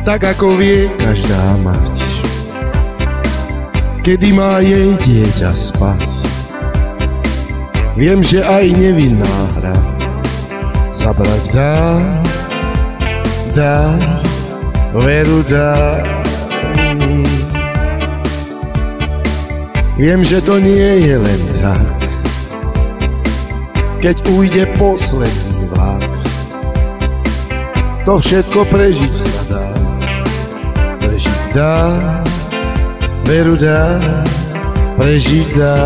tak ako vie každá mať, kedy má jej dieťa spať. Viem, že aj nevinná hra zabrať dá, veru dá. Viem, že to nie je len tak, keď ujde posledný vlak. To všetko prežiť sa dá, prežiť dá, veru dá, prežiť dá.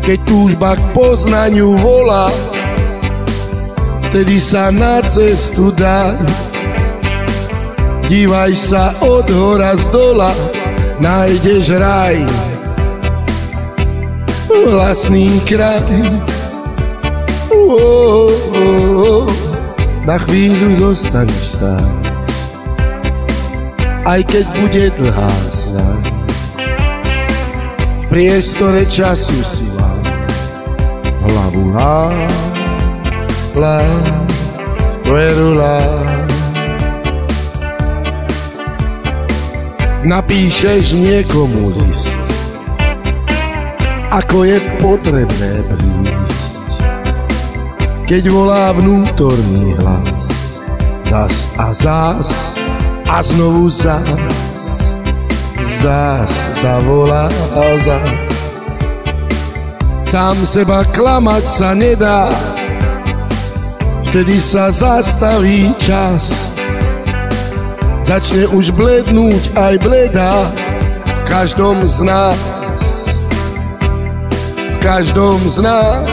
Keď túžba k poznaniu volá, vtedy sa na cestu dá. Dívaj sa od hora z dola, nájdeš raj, vlastný kraj. Na chvíľu zostaneš stáť, aj keď bude dlhá snáď. V priestore času si hlavu veru napíšeš niekomu list, ako je potrebné prísť, keď volá vnútorný hlas, zas a zás a znovu zás zavolá a zás. Sám seba klamať sa nedá, vtedy sa zastaví čas. Začne už blednúť aj bledá v každom z nás, v každom z nás.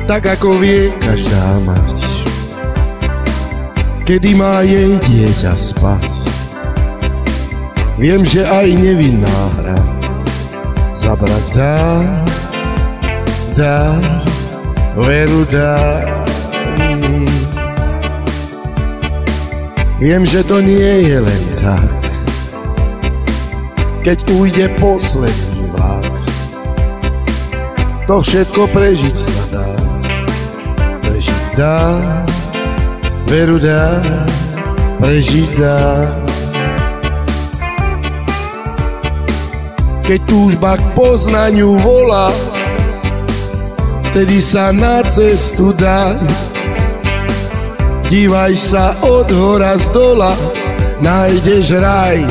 Tak ako vie každá mať, kedy má jej dieťa spať. Viem, že aj nevinná hra zabrať dá, veru dá. Viem, že to nie je len tak, keď ujde posledný vlak. To všetko prežiť sa dá, prežiť dá, veru dá, prežiť dá. Keď túžba k poznaniu volá, vtedy sa na cestu dá. Dívaj sa od hora z dola, nájdeš raj,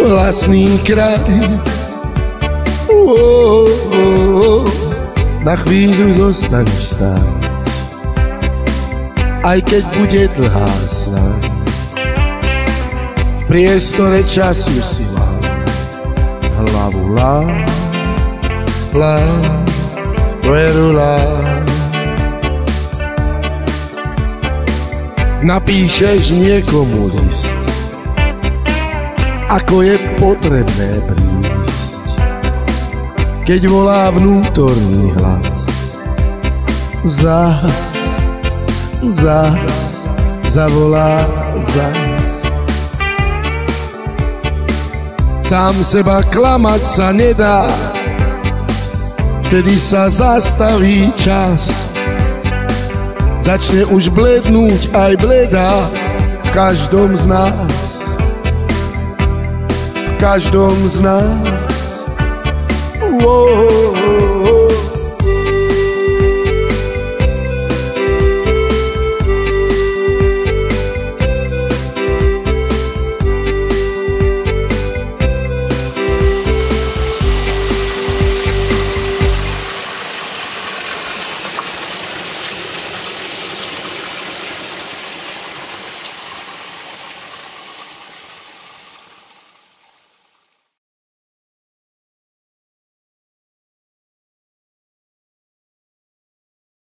vlastný kraj. Na chvíľu zostaneš stáť, aj keď bude dlhá snáď. V priestore času si hlavu veru napíšeš niekomu list, ako je potrebné prísť, keď volá vnútorný hlas, zás zavolá zás. Sám seba klamať sa nedá, vtedy sa zastaví čas. Začne už blednúť aj bledá v každom z nás, v každom z nás.